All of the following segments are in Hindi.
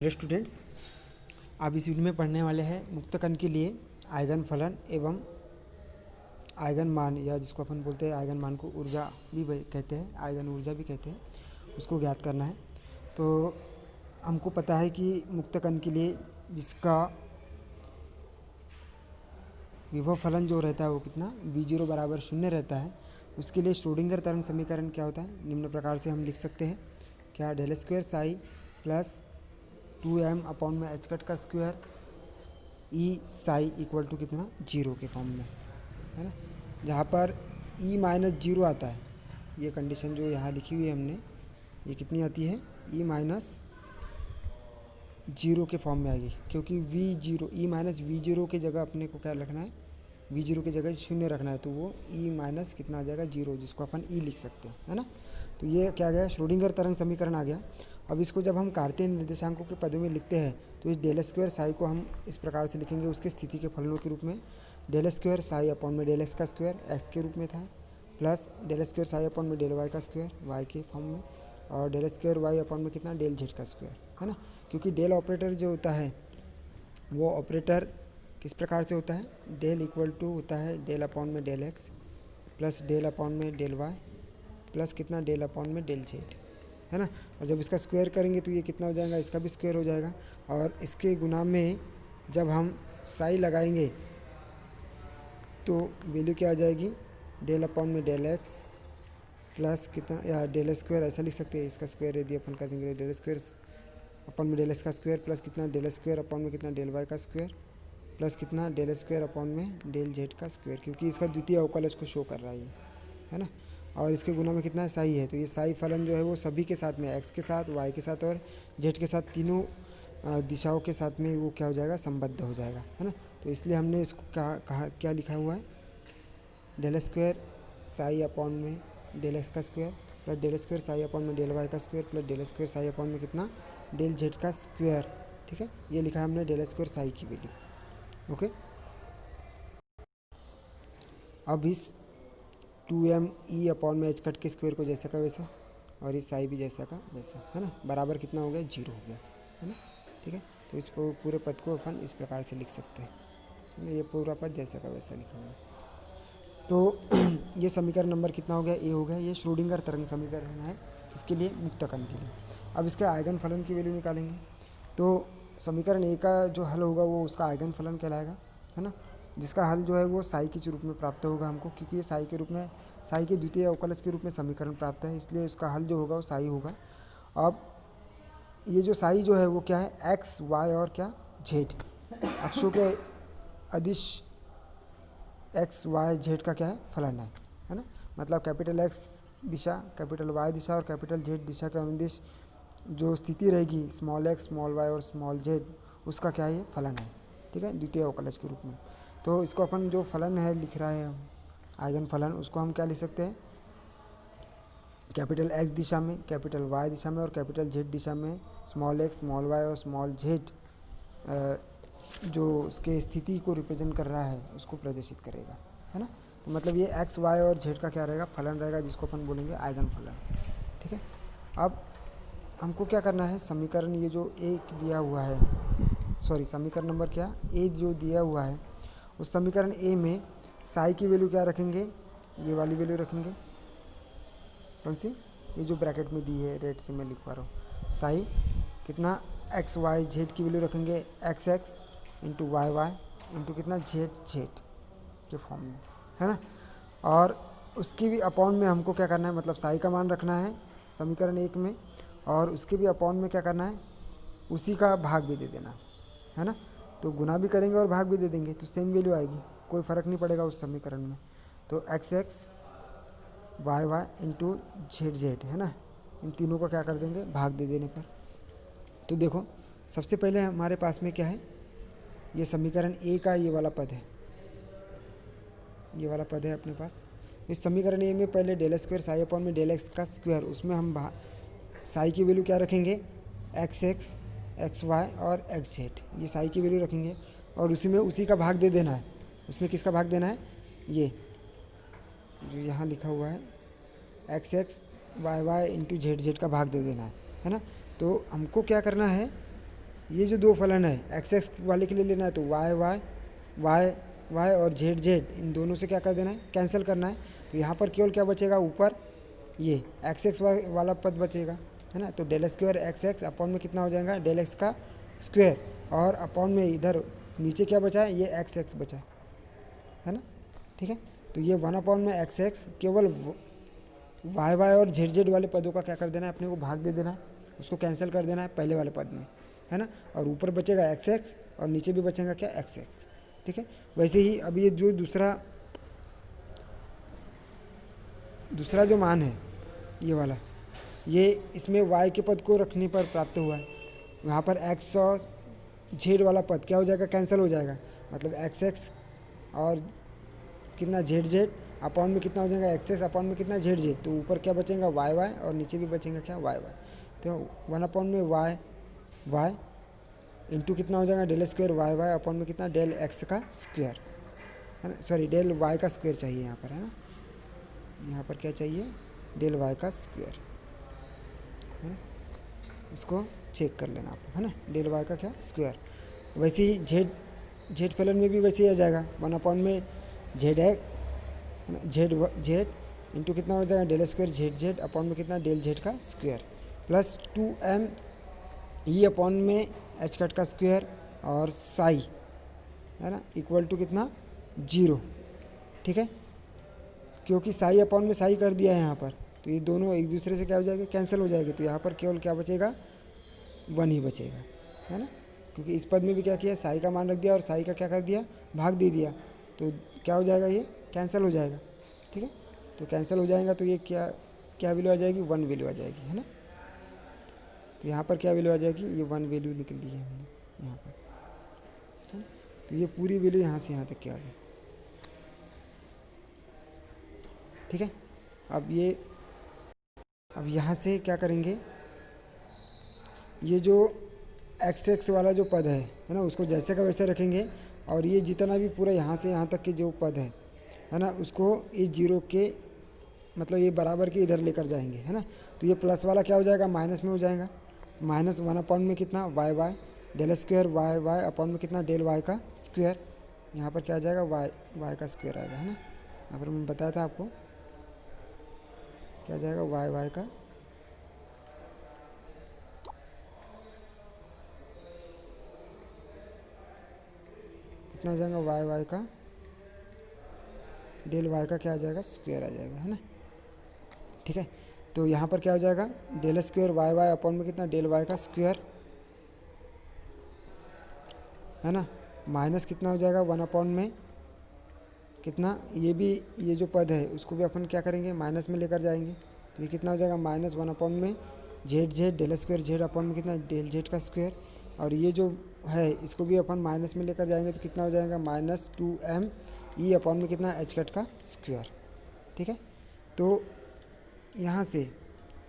हेलो स्टूडेंट्स, आप इस वीडियो में पढ़ने वाले हैं मुक्त कण के लिए आइगन फलन एवं आइगन मान, या जिसको अपन बोलते हैं आइगन मान को ऊर्जा भी कहते हैं, आइगन ऊर्जा भी कहते हैं, उसको ज्ञात करना है। तो हमको पता है कि मुक्त कण के लिए जिसका विभव फलन जो रहता है वो कितना v0 बराबर 0 रहता है, उसके लिए श्रोडिंगर तरंग समीकरण क्या होता है, निम्न प्रकार से हम लिख सकते हैं। क्या del square psi plus 2m upon में एच कट का square E psi equal to कितना 0 के फॉर्म में, है ना। जहाँ पर ई माइनस 0 आता है, ये कंडीशन जो यहाँ लिखी हुई है हमने, ये कितनी आती है ई माइनस 0 के फॉर्म में आएगी, क्योंकि v0 ई माइनस v0 की जगह अपने को क्या रखना है, v0 की जगह 0 रखना है, तो वो ई माइनस कितना आ जाएगा 0, जिसको अपन ई लिख सकते हैं, है ना। तो ये क्या गया, श्रोडिंगर तरंग समीकरण आ गया। अब इसको जब हम कार्तीय निर्देशांकों के पदों में लिखते हैं तो इस डेल स्क्वायर साई को हम इस प्रकार से लिखेंगे, उसके स्थिति के फलनों के रूप में डेल स्क्वायर साई अपॉन में डेल एक्स का स्क्वायर एक्स के रूप में था, plus del square psi upon में डेल वाई का स्क्वायर वाई के फॉर्म में, और डेल स्क्वायर वाई अपॉन में कितना डेल जेड का स्क्वायर, है ना। क्योंकि डेल ऑपरेटर जो होता है वो ऑपरेटर किस प्रकार से होता है, डेल इक्वल टू होता है डेल अपॉन में del x plus del upon में डेल वाई प्लस कितना डेल अपॉन में डेल जेड, है ना। और जब इसका स्क्वायर करेंगे तो ये कितना हो जाएगा, इसका भी स्क्वायर हो जाएगा, और इसके गुना में जब हम साई लगाएंगे तो वैल्यू क्या आ जाएगी, डेल अपॉन में डेल एक्स प्लस कितना, या डेल स्क्वायर ऐसा लिख सकते हैं, इसका स्क्वायर यदि अपन कर देंगे डेल स्क्वायर अपॉन में डेल एक्स का स्क्वायर प्लस कितना डेल स्क्वायर अपॉन में कितना डेल वाई का स्क्वायर प्लस कितना डेल स्क्वायर अपॉन में डेल जेड का स्क्वायर, क्योंकि इसका द्वितीय अवकल उसको शो कर रहा है ना। और इसके गुना में कितना है साई है, तो ये साई फलन जो है वो सभी के साथ में, एक्स के साथ, वाई के साथ और जेड के साथ, तीनों दिशाओं के साथ में वो क्या हो जाएगा, संबद्ध हो जाएगा, है ना। तो इसलिए हमने इसको कहा क्या लिखा हुआ है, डेल स्क्वायर साई अपॉन में डेल एक्स का square plus del square psi upon में डेल वाई का square plus del square psi upon में कितना डेल जेड का स्क्वायर, ठीक है। ये लिखा है हमने डेल स्क्वायर साई की वैल्यू, ओके। अब इस 2m ई अपॉन में एच कट के स्क्वायर को जैसा का वैसा, और इस साई भी जैसा का वैसा, है ना, बराबर कितना हो गया 0 हो गया, है ना, ठीक है। तो इस पूरे पद को अपन इस प्रकार से लिख सकते हैं, है ना, ये पूरा पद जैसा का वैसा लिखा हुआ है। तो ये समीकरण नंबर कितना हो गया, ए हो गया। ये श्रोडिंगर तरंग समीकरण है, किसके लिए, मुक्त कण के लिए। अब इसके आइगन फलन की वैल्यू निकालेंगे, तो समीकरण ए का जो हल होगा वो उसका आइगन फलन कहलाएगा, है ना, जिसका हल जो है वो साई के रूप में प्राप्त होगा हमको, क्योंकि ये साई के रूप में, साई के द्वितीय अवकलज के रूप में समीकरण प्राप्त है, इसलिए उसका हल जो होगा वो साई होगा। अब ये जो साई जो है वो क्या है, एक्स वाई और क्या जेड अक्षों के अदिश एक्स वाई जेड का क्या है, फलन है ना। मतलब कैपिटल एक्स दिशा, कैपिटल वाई दिशा और कैपिटल जेड दिशा के अनुदिश जो स्थिति रहेगी, स्मॉल एक्स स्मॉल वाई और स्मॉल जेड, उसका क्या है, ये फलन है, ठीक है, द्वितीय अवकलज के रूप में। तो इसको अपन जो फलन है लिख रहा है आइगन फलन, उसको हम क्या लिख सकते हैं, कैपिटल एक्स दिशा में, कैपिटल वाई दिशा में और कैपिटल जेड दिशा में स्मॉल एक्स स्मॉल वाई और स्मॉल जेड जो उसके स्थिति को रिप्रेजेंट कर रहा है उसको प्रदर्शित करेगा, है ना। तो मतलब ये एक्स वाई और जेड का क्या रहेगा, फलन रहेगा, जिसको अपन बोलेंगे आइगन फलन, ठीक है। अब हमको क्या करना है, समीकरण ये जो एक दिया हुआ है, सॉरी समीकरण नंबर क्या ए जो दिया हुआ है, उस समीकरण ए में साई की वैल्यू क्या रखेंगे, ये वाली वैल्यू रखेंगे, कौन सी, ये जो ब्रैकेट में दी है रेड से मैं लिखवा रहा हूँ, साई कितना एक्स वाई जेड की वैल्यू रखेंगे x x into y Y into कितना जेड जेड के फॉर्म में, है ना। और उसकी भी अपॉन में हमको क्या करना है, मतलब साई का मान रखना है समीकरण एक में, और उसके भी अपॉन में क्या करना है, उसी का भाग भी दे देना, है ना। तो गुना भी करेंगे और भाग भी दे देंगे तो सेम वैल्यू आएगी, कोई फ़र्क नहीं पड़ेगा उस समीकरण में। तो x x y Y into z z, है ना, इन तीनों को क्या कर देंगे, भाग दे देने पर। तो देखो सबसे पहले हमारे पास में क्या है, ये समीकरण ए का ये वाला पद है, ये वाला पद है अपने पास। इस समीकरण ए में पहले डेल स्क्वायर साई अपॉन में डेल एक्स का स्क्वायर, उसमें हम साई की वैल्यू क्या रखेंगे, एक्स एक्स एक्स वाई और एक्स जेड, ये साई की वैल्यू रखेंगे, और उसी में उसी का भाग दे देना है। उसमें किसका भाग देना है, ये जो यहाँ लिखा हुआ है x x y Y into z z का भाग दे देना है ना। तो हमको क्या करना है, ये जो दो फलन है एक्स एक्स वाले के लिए लेना है तो वाई वाई वाई वाई और जेड जेड इन दोनों से क्या कर देना है, कैंसिल करना है। तो यहाँ पर केवल क्या बचेगा, ऊपर ये एक्स एक्स वाला पद बचेगा, है ना। तो del square x x upon में कितना हो जाएगा, डेल एक्स का स्क्वायर, और अपॉन में इधर नीचे क्या बचा है, ये एक्स एक्स बचा है ना, ठीक है। तो ये 1 में एक्स एक्स केवल वाई वाई और जेड जेड वाले पदों का क्या कर देना है, अपने को भाग दे देना है, उसको कैंसिल कर देना है पहले वाले पद में, है ना। और ऊपर बचेगा एक्स एक्स और नीचे भी बचेगा क्या, एक्स एक्स, ठीक है। वैसे ही अब ये जो दूसरा जो मान है ये वाला, ये इसमें y के पद को रखने पर प्राप्त हुआ है। यहाँ पर x और z वाला पद क्या हो जाएगा, कैंसिल हो जाएगा, मतलब एक्स एक्स और कितना जेड जेड अपॉन में कितना हो जाएगा, एक्स एक्स अपॉन में कितना जेड जेड, तो ऊपर क्या बचेगा वाई वाई और नीचे भी बचेगा क्या, वाई वाई। तो 1 में वाई वाई इंटू कितना हो जाएगा, del square Y Y upon में कितना, डेल एक्स का स्क्वायर, है ना, सॉरी डेल वाई का स्क्वायर चाहिए यहाँ पर, है ना। यहाँ पर क्या चाहिए, डेल वाई का स्क्वायर, है ना। इसको चेक कर लेना आप, है ना, डेल वाई का क्या, स्क्वायर। वैसे ही जेड फलन में भी वैसे ही आ जाएगा, 1 में जेड एक्स, है ना, जेड इंटू कितना हो जाएगा, del square Z Z upon में कितना, डेल जेड का square, plus 2m E upon में एच कट का स्क्वायर और साई, है ना, इक्वल टू कितना, 0, ठीक है। क्योंकि साई अपॉन में साई कर दिया है यहाँ पर, तो ये दोनों एक दूसरे से क्या हो जाएगा, कैंसिल हो जाएगी। तो यहाँ पर केवल क्या बचेगा, 1 ही बचेगा, है ना। क्योंकि इस पद में भी क्या किया, साई का मान रख दिया और साई का क्या कर दिया, भाग दे दिया, तो क्या हो जाएगा, ये कैंसिल हो जाएगा, ठीक है। तो कैंसिल हो जाएगा तो ये क्या क्या वैल्यू आ जाएगी, 1 वैल्यू आ जाएगी, है ना। तो यहाँ पर क्या वैल्यू आ जाएगी, ये 1 वैल्यू निकल ली है हमने यहाँ पर, है ना। तो ये पूरी वैल्यू यहाँ से यहाँ तक क्या आ गई, ठीक है। अब यहाँ से क्या करेंगे, ये जो एक्स एक्स वाला जो पद है ना, उसको जैसे का वैसे रखेंगे, और ये जितना भी पूरा यहाँ से यहाँ तक के जो पद है ना, उसको इस 0 के मतलब ये बराबर के इधर लेकर जाएंगे, है ना। तो ये प्लस वाला क्या हो जाएगा, माइनस में हो जाएगा, -1 अपॉन में कितना, y Y del square Y Y upon में कितना, डेल वाई का स्क्वायर, यहाँ पर क्या आ जाएगा, वाई का स्क्वायर आएगा, है ना। यहाँ पर मैं बताया था आपको क्या आ जाएगा, वाई का कितना आ जाएगा, वाई का डेल वाई का क्या आ जाएगा, स्क्वायर आ जाएगा, है ना, ठीक है। तो यहाँ पर क्या हो जाएगा, del square Y Y upon में कितना, डेल वाई का स्क्वायर, है ना, माइनस कितना हो जाएगा, 1 अपॉन में कितना, ये भी ये जो पद है उसको भी अपन क्या करेंगे, माइनस में लेकर जाएंगे। तो ये कितना हो जाएगा, -1 अपॉन में Z Z del square Z upon में कितना, डेल जेड का स्क्वायर, और ये जो है इसको भी अपन माइनस में लेकर जाएंगे तो कितना हो जाएगा, -2m ई अपॉन में कितना, एच कट का स्क्वायर, ठीक है। तो यहाँ से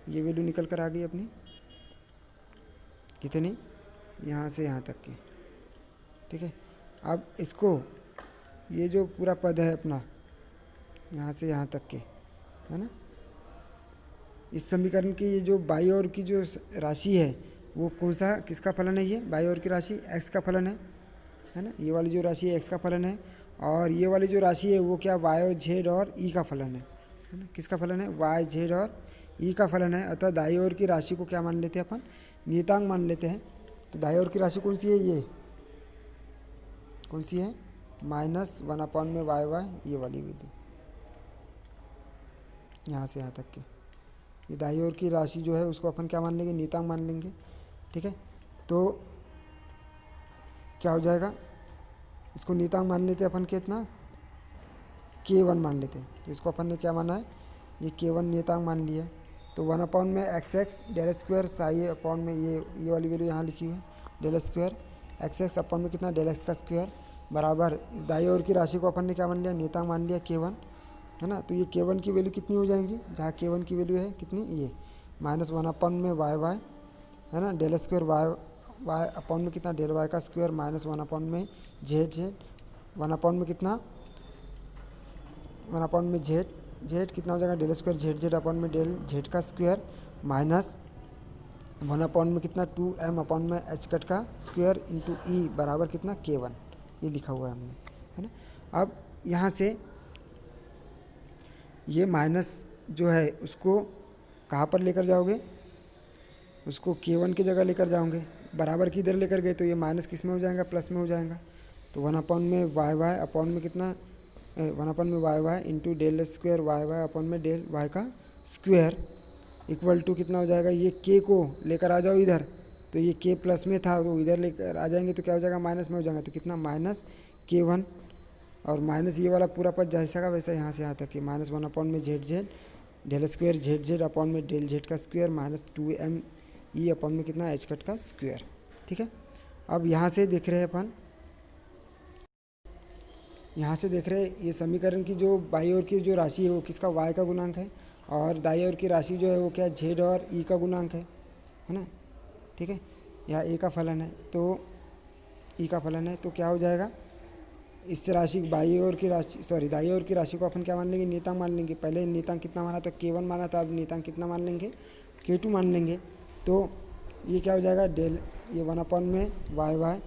ये वैल्यू निकल कर आ गई अपनी कितनी, यहाँ से यहाँ तक की, ठीक है। अब इसको ये जो पूरा पद है अपना यहाँ से यहाँ तक के, है ना, इस समीकरण की ये जो बाई ओर की जो राशि है वो कौन सा किसका फलन है, ये बाई ओर की राशि एक्स का फलन है ना। ये वाली जो राशि है एक्स का फलन है, और ये वाली जो राशि है वो क्या, वाई और जेड और ई का फलन है ना। किसका फलन है, वाई जेड और ई का फलन है। अतः दाई ओर की राशि को क्या मान लेते हैं अपन, नियतांक मान लेते हैं। तो दाई ओर की राशि कौन सी है, ये कौन सी है, -1 अपॉन में वाई वाई, ये वाली वैल्यू यहाँ से यहाँ तक के, ये दाई ओर की राशि जो है उसको अपन क्या मान लेंगे, नियतांक मान लेंगे, ठीक है। तो क्या हो जाएगा, इसको नियतांक मान लेते हैं अपन कितना, k1 मान लेते हैं। तो इसको अपन ने क्या माना है, ये k1 नियतांक मान लिया है। तो 1 अपॉन में x x del square psi upon में ये वाली वैल्यू यहाँ लिखी हुई है, del square x x upon में कितना, डेल एक्स का स्क्वायर, बराबर इस दाई ओर की राशि को अपन ने क्या मान लिया, नियतांक मान लिया k1, है ना। तो ये k1 की वैल्यू कितनी हो जाएंगी, जहाँ k1 की वैल्यू है कितनी, ये -1 अपॉन में वाई वाई, है ना, डेल स्क्वायर वाई अपॉन में कितना, डेल वाई का स्क्वायर, -1 अपॉन में जेड जेड, 1 अपॉन में कितना, 1 अपॉन में जेड कितना हो जाएगा, del square Z Z upon में डेल जेड का स्क्वायर, माइनस 1 में कितना 2m/h का स्क्वायर इंटू ई बराबर कितना k1, ये लिखा हुआ है हमने, है ना। अब यहाँ से ये माइनस जो है उसको कहाँ पर लेकर जाओगे, उसको k1 की जगह लेकर जाओगे, बराबर की इधर लेकर गए तो ये माइनस किस में हो जाएगा, प्लस में हो जाएगा। तो 1 में वाई वाई अपॉन में कितना 1 में Y Y into del square Y Y upon में डेल वाई का स्क्वायर इक्वल टू कितना हो जाएगा, ये के को लेकर आ जाओ इधर, तो ये के प्लस में था तो इधर लेकर आ जाएंगे तो क्या हो जाएगा, माइनस में हो जाएगा। तो कितना माइनस k1 और माइनस ये वाला पूरा पद जैसा का वैसा यहाँ से यहाँ तक कि -1 में Z Z del square Z Z upon में डेल जेड का स्क्वायर -2m ई अपॉन में कितना h कट का स्क्वायर। ठीक है, अब यहाँ से देख रहे हैं अपन, यहाँ से देख रहे हैं ये समीकरण की जो बाई ओर की जो राशि है वो किसका y का गुणांक है, और दाई ओर की राशि जो है वो क्या z और e का गुणांक है ना। ठीक है, यहाँ a का फलन है तो e का फलन है, तो क्या हो जाएगा, इस राशि बाई ओर की राशि दाई ओर की राशि को अपन क्या मान लेंगे, नियतांक मान लेंगे। पहले नियतांक कितना माना था, k1 माना था, अब नियतांक कितना मान लेंगे, k2 मान लेंगे। तो ये क्या हो जाएगा, डेल ये 1 में Y Y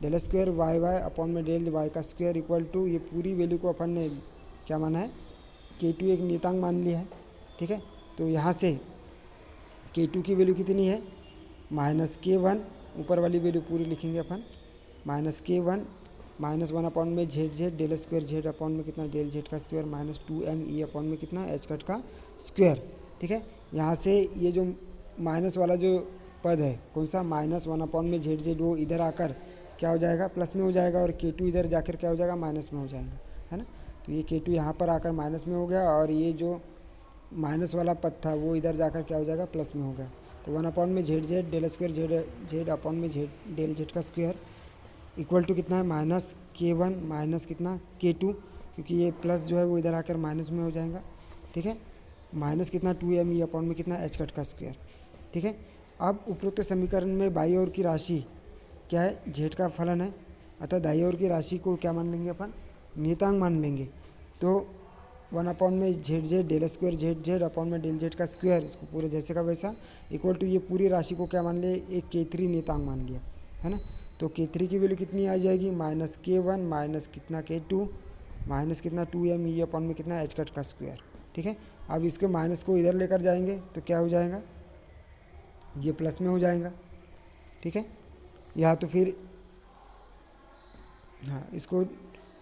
del square Y Y upon में डेल वाई का स्क्वायर इक्वल टू ये पूरी वैल्यू को अपन ने क्या माना है, k2 एक नियतांक मान लिया है। ठीक है, तो यहाँ से k2 की वैल्यू कितनी है, -k1, ऊपर वाली वैल्यू पूरी लिखेंगे अपन, -k1 -1 में Z Z del square Z upon में कितना डेल जेड का स्क्वायर -2m ई अपॉन में कितना h कट का स्क्वायर। ठीक है, यहाँ से ये जो माइनस वाला जो पद है कौन सा, -1 में जेड जेड वो इधर आकर क्या हो जाएगा, प्लस में हो जाएगा, और k2 इधर जाकर क्या हो जाएगा, माइनस में हो जाएगा, है ना। तो ये k2 यहाँ पर आकर माइनस में हो गया, और ये जो माइनस वाला पद था वो इधर जाकर क्या हो जाएगा, प्लस में हो गया। तो 1 में Z Z del square Z Z upon में जेड डेल जेड का स्क्वायर इक्वल टू कितना है, -k1 माइनस कितना k2, क्योंकि ये प्लस जो है वो इधर आकर माइनस में हो जाएगा। ठीक है, माइनस कितना 2m ई अपॉन में कितना h कट का स्क्वायर। ठीक है, अब उपरोक्त समीकरण में बाई ओर की राशि क्या है, जेड का फलन है, अतः दाई ओर की राशि को क्या मान लेंगे अपन, नियतांक मान लेंगे। तो 1 में Z Z del square Z Z upon में डेल जेड का स्क्वायर, इसको पूरे जैसे का वैसा इक्वल टू ये पूरी राशि को क्या मान लिया, एक k3 नियतांक मान लिया, है ना। तो k3 की वैल्यू कितनी आ जाएगी, -k1 माइनस कितना k2 माइनस कितना 2m ई अपॉन में कितना h कट का स्क्वायर। ठीक है, अब इसके माइनस को इधर लेकर जाएंगे तो क्या हो जाएगा, ये प्लस में हो जाएगा। ठीक है, या तो फिर हाँ, इसको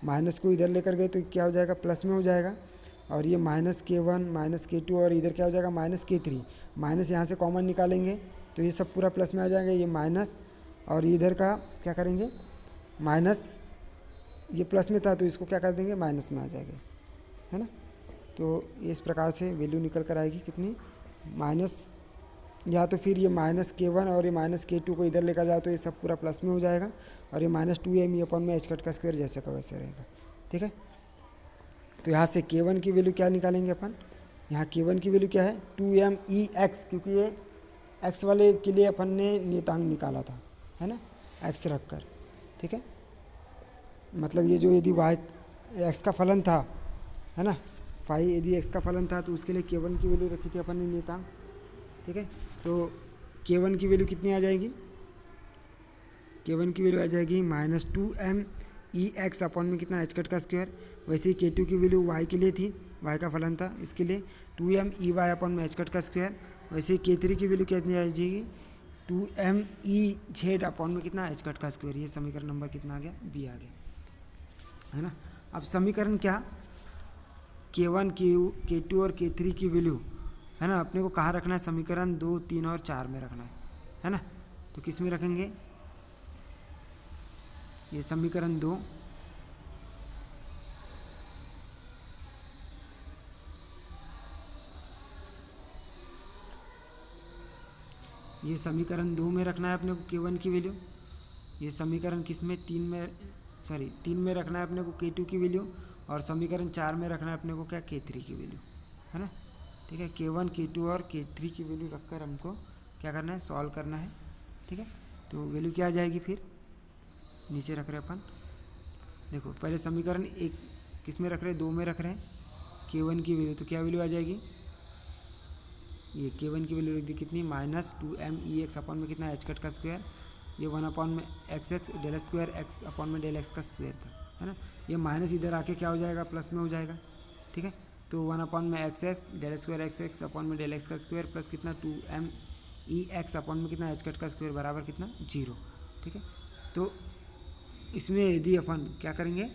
माइनस को इधर लेकर गए तो क्या हो जाएगा, प्लस में हो जाएगा, और ये -k1 -k2 और इधर क्या हो जाएगा, -k3, माइनस यहाँ से कॉमन निकालेंगे तो ये सब पूरा प्लस में आ जाएगा, ये माइनस और इधर का क्या करेंगे, माइनस, ये प्लस में था तो इसको क्या कर देंगे, माइनस में आ जाएगा, है ना। तो इस प्रकार से वैल्यू निकल कर आएगी कितनी, माइनस, या तो फिर ये -k1 और ये -k2 को इधर लेकर जाओ तो ये सब पूरा प्लस में हो जाएगा, और ये -2m ई अपॉन में h कट का स्क्वायर जैसे का वैसे रहेगा। ठीक है, तो यहाँ से k1 की वैल्यू क्या निकालेंगे अपन, यहाँ k1 की वैल्यू क्या है 2m ई x, क्योंकि ये x वाले के लिए अपन ने नियतांक निकाला था, है ना, x रख कर। ठीक है, मतलब ये जो यदि y x का फलन था, है ना, फाई यदि x का फलन था तो उसके लिए k1 की वैल्यू रखी थी अपन ने नियतांक। ठीक है, तो k1 की वैल्यू कितनी आ जाएगी, k1 की वैल्यू आ जाएगी -2m ई एक्स अपॉन में कितना h कट का स्क्वायर। वैसे ही k2 की वैल्यू y के लिए थी, y का फलन था, इसके लिए 2m ई वाई अपॉन में h कट का स्क्वायर। वैसे ही k3 की वैल्यू कितनी आ जाएगी, 2m ई जेड अपॉन में कितना h कट का स्क्वायर। ये समीकरण नंबर कितना आ गया, b आ गया, है ना। अब समीकरण क्या, k1 k2 और k3 की वैल्यू, है ना, अपने को कहाँ रखना है, समीकरण 2 3 और 4 में रखना है ना। तो किस में रखेंगे, ये समीकरण 2, ये समीकरण 2 में रखना है अपने को k1 की वैल्यू। ये समीकरण किस में, 3 में रखना है अपने को k2 की वैल्यू, और समीकरण 4 में रखना है अपने को क्या, k3 की वैल्यू, है ना। ठीक है, k1 k2 और k3 की वैल्यू रखकर हमको क्या करना है, सॉल्व करना है। ठीक है, तो वैल्यू क्या आ जाएगी, फिर नीचे रख रहे हैं अपन, देखो पहले समीकरण 1 किस में रख रहे हैं, 2 में रख रहे हैं k1 की वैल्यू, तो क्या वैल्यू आ जाएगी, ये k1 की वैल्यू लिख दी कितनी -2m अपॉन में कितना h कट का स्क्वायर, ये 1 अपॉन में x del square x upon में डेल x का स्क्वायर था, है ना। ये माइनस इधर आके क्या हो जाएगा, प्लस में हो जाएगा, ठीक है। तो 1 अपॉन में x del square x upon में डेल x का स्क्वायर प्लस कितना 2m अपॉन में कितना h कट का स्क्वायर बराबर कितना 0, ठीक है। तो इसमें यदि अपन क्या करेंगे,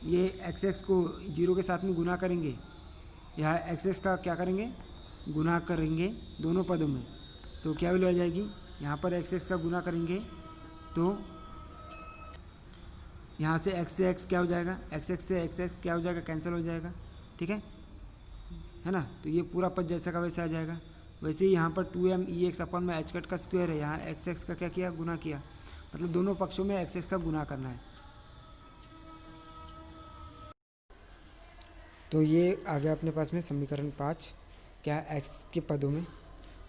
ये x को 0 के साथ में गुना करेंगे, यहाँ x का क्या करेंगे, गुना करेंगे दोनों पदों में, तो क्या वैल्यू आ जाएगी, यहाँ पर x का गुना करेंगे तो यहाँ से x क्या हो जाएगा, x से x क्या हो जाएगा, कैंसिल हो जाएगा, ठीक है ना। तो ये पूरा पद जैसा का वैसे आ जाएगा। वैसे ही यहाँ पर 2m अपॉन में h कट का स्क्वायर है, यहाँ x का क्या किया, गुना किया, मतलब दोनों पक्षों में x का गुना करना है। तो ये आ गया अपने पास में समीकरण 5, क्या x के पदों में।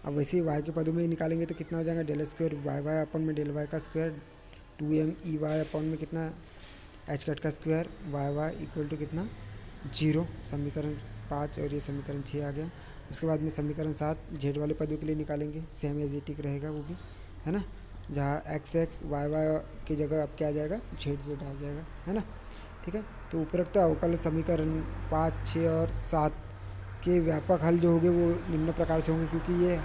अब वैसे ही y के पदों में निकालेंगे तो कितना हो जाएगा, डेल स्क्वायर y अपॉन में डेल y का स्क्वायर 2m अपॉन में कितना h कट का स्क्वायर y इक्वल टू कितना 0, समीकरण 5। और ये समीकरण 6 आ गया। उसके बाद में समीकरण 7 जेड वाले पदों के लिए निकालेंगे, सेम एज इट रहेगा वो भी, है ना। जहाँ x y की जगह अब क्या आ जाएगा, z आ जाएगा, है ना, ठीक है। तो उपरोक्त अवकल समीकरण 5, 6 और 7 के व्यापक हल जो होंगे वो निम्न प्रकार से होंगे, क्योंकि ये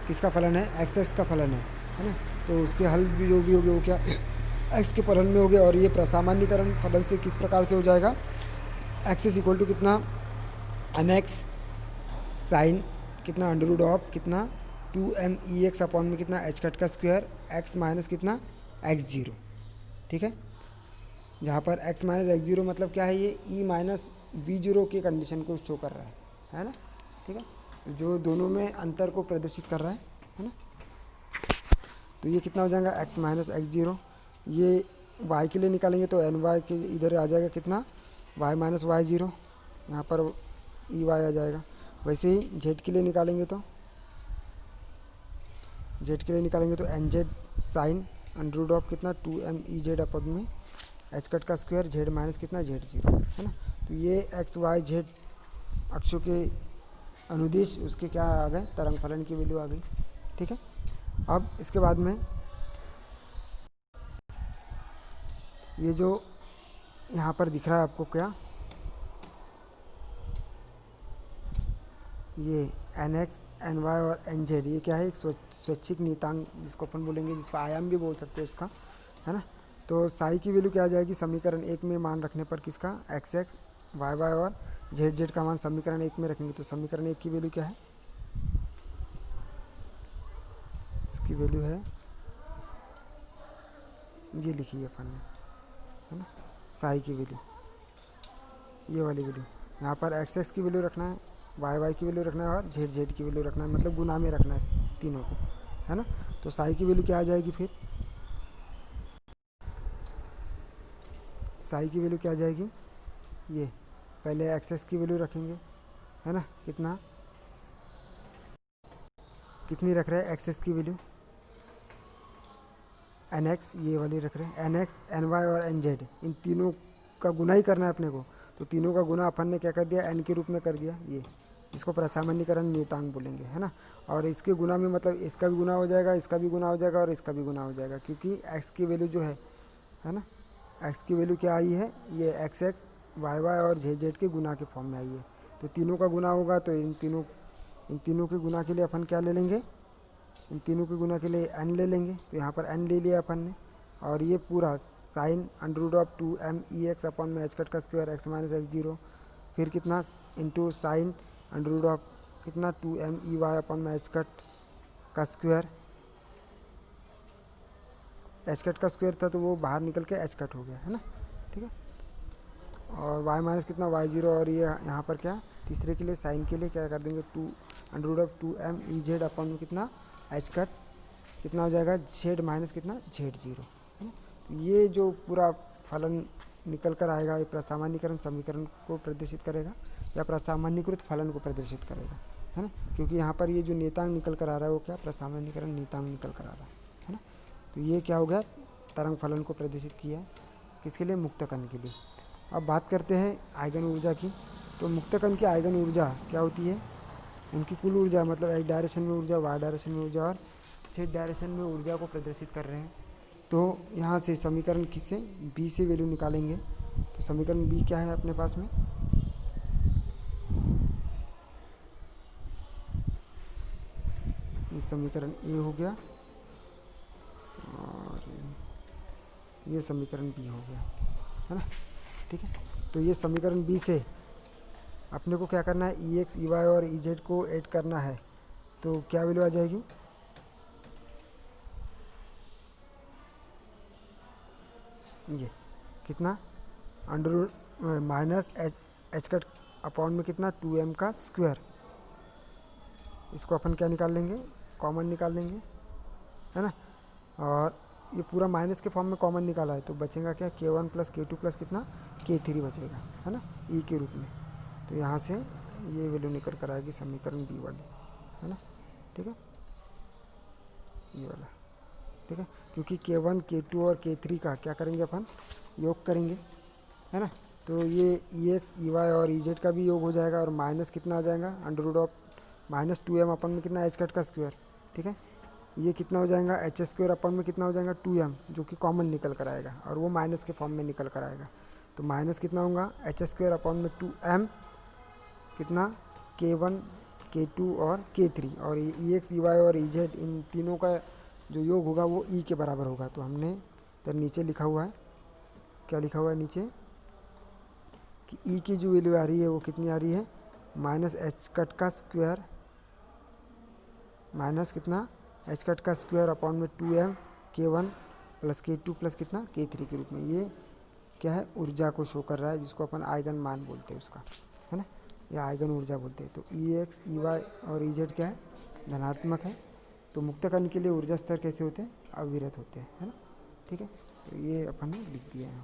किसका फलन है, x का फलन है ना। तो उसके हल भी जो भी होंगे वो क्या x के फलन में होंगे। और ये प्रसामान्यीकरण फलन से किस प्रकार से हो जाएगा, x इक्वल टू कितना nx साइन कितना अंडर ऑफ कितना 2m अपॉन में कितना h कट का स्क्वायर x माइनस कितना x0, ठीक है। जहाँ पर x माइनस x0 मतलब क्या है, ये e माइनस v0 के कंडीशन को शो कर रहा है ना, ठीक है। तो जो दोनों में अंतर को प्रदर्शित कर रहा है ना। तो ये कितना हो जाएगा x माइनस x0, ये y के लिए निकालेंगे तो ny के इधर आ जाएगा कितना y माइनस y0, यहाँ पर ey आ जाएगा। वैसे ही z के लिए निकालेंगे तो nz साइन अंडर ऑफ कितना 2m अपॉन में h कट का स्क्वायर z माइनस कितना z0, है ना। तो ये x y z अक्षों के अनुदिश उसके क्या आ गए, तरंग फलन की वैल्यू आ गई, ठीक है। अब इसके बाद में ये जो यहाँ पर दिख रहा है आपको क्या, ये nx ny और nz, ये क्या है, एक स्वैच्छिक नियतांक जिसको अपन बोलेंगे, जिसको आयाम भी बोल सकते हैं उसका, है ना। तो साई की वैल्यू क्या आ जाएगी, समीकरण 1 में मान रखने पर किसका x y और z का मान समीकरण 1 में रखेंगे तो समीकरण 1 की वैल्यू क्या है, इसकी वैल्यू है ये लिखी है अपन ने, है ना, साई की वैल्यू, ये वाली वैल्यू। यहाँ पर x की वैल्यू रखना है, y की वैल्यू रखना है और z की वैल्यू रखना है, मतलब गुना में रखना है तीनों को, है ना। तो साई की वैल्यू क्या आ जाएगी, फिर साई की वैल्यू क्या आ जाएगी, ये पहले x की वैल्यू रखेंगे, है ना, कितनी रख रहे हैं x की वैल्यू, nx ये वाली रख रहे हैं, nx ny और nz इन तीनों का गुना ही करना है अपने को। तो तीनों का गुना अपन ने क्या कर दिया, n के रूप में कर दिया, ये इसको प्रसामान्यीकरण नियतांक बोलेंगे, है ना। और इसके गुना में मतलब इसका भी गुना हो जाएगा, इसका भी गुना हो जाएगा और इसका भी गुना हो जाएगा, क्योंकि x की वैल्यू जो है ना, x की वैल्यू क्या आई है, ये x y और z के गुना के फॉर्म में आई है। तो तीनों का गुना होगा तो इन तीनों के गुना के लिए अपन क्या ले लेंगे, इन तीनों के गुना के लिए n ले लेंगे। तो यहाँ पर n ले लिया अपन ने, और ये पूरा sign under of 2m upon में h कट का स्क्वायर x माइनस x0, फिर कितना इंटू साइन अंडर ऑफ कितना 2m अपॉन में h कट का स्क्वायर, h कट का स्क्वायर था तो वो बाहर निकल के h कट हो गया, है ना, ठीक है। और y माइनस कितना y0, और ये यहाँ पर क्या तीसरे के लिए साइन के लिए क्या कर देंगे, 2 अंडर ऑफ 2m अपॉन में कितना h कट कितना हो जाएगा z माइनस कितना z0, है ना। तो ये जो पूरा फलन निकल कर आएगा, ये प्रसामान्यीकरण समीकरण को प्रदर्शित करेगा या प्रसामान्यीकृत फलन को प्रदर्शित करेगा, है ना। क्योंकि यहाँ पर ये जो नियतांक निकल कर आ रहा है वो क्या प्रसामान्यीकरण नियतांक निकल कर आ रहा है ना। तो ये क्या हो गया, तरंग फलन को प्रदर्शित किया है, किसके लिए, मुक्त कण के लिए। अब बात करते हैं आयगन ऊर्जा की। तो मुक्त कण की आयगन ऊर्जा क्या होती है, उनकी कुल ऊर्जा मतलब एक डायरेक्शन में ऊर्जा, वाई डायरेक्शन में ऊर्जा और जेड डायरेक्शन में ऊर्जा को प्रदर्शित कर रहे हैं। तो यहाँ से समीकरण किससे, बी से वैल्यू निकालेंगे। तो समीकरण बी क्या है अपने पास में, ये समीकरण ए हो गया और ये समीकरण बी हो गया, है ना। ठीक है, तो ये समीकरण बी से अपने को क्या करना है, ई एक्स ई वाई और ई जेड को ऐड करना है। तो क्या वैल्यू आ जाएगी, ये कितना, under minus H cut upon में कितना 2m का स्क्वायर। इसको अपन क्या निकाल लेंगे, कॉमन निकाल लेंगे, है ना। और ये पूरा माइनस के फॉर्म में कॉमन निकाला है तो बचेगा क्या, k1 प्लस k2 प्लस कितना k3 बचेगा, है ना, ई के रूप में। तो यहाँ से ये वैल्यू निकल कर आएगी समीकरण बी वाली, है ना। ठीक है, ये वाला, ठीक है, क्योंकि k1 k2 और k3 का क्या करेंगे अपन, योग करेंगे, है ना। तो ये ई एक्स ई वाई और ई जेड का भी योग हो जाएगा और माइनस कितना आ जाएगा, under root of minus 2m upon में कितना एच कट का स्क्वायर। ठीक है, ये कितना हो जाएगा, एच स्क्वायर अपन में कितना हो जाएगा 2m, जो कि कॉमन निकल कर आएगा और वो माइनस के फॉर्म में निकल कर आएगा। तो माइनस कितना होगा, एच स्क्वायर अपन में 2m कितना, k1 k2 और k3, और ये ई एक्स ई वाई और ई जेड इन तीनों का जो योग होगा वो ई के बराबर होगा। तो हमने इधर नीचे लिखा हुआ है, क्या लिखा हुआ है नीचे, कि ई की जो वैल्यू आ रही है वो कितनी आ रही है, माइनस एच कट का स्क्वायर, माइनस कितना एच कट का स्क्वायर अपॉन में 2m k1 plus k2 plus कितना k3 के रूप में। ये क्या है, ऊर्जा को शो कर रहा है, जिसको अपन आइगन मान बोलते हैं उसका, है ना, या आइगन ऊर्जा बोलते हैं। तो ई एक्स ई वाई और ई जेड क्या है, धनात्मक है। तो मुक्त कण के लिए ऊर्जा स्तर कैसे होते हैं, अविरत होते हैं, है ना। ठीक है, तो ये अपन ने लिख दिया है।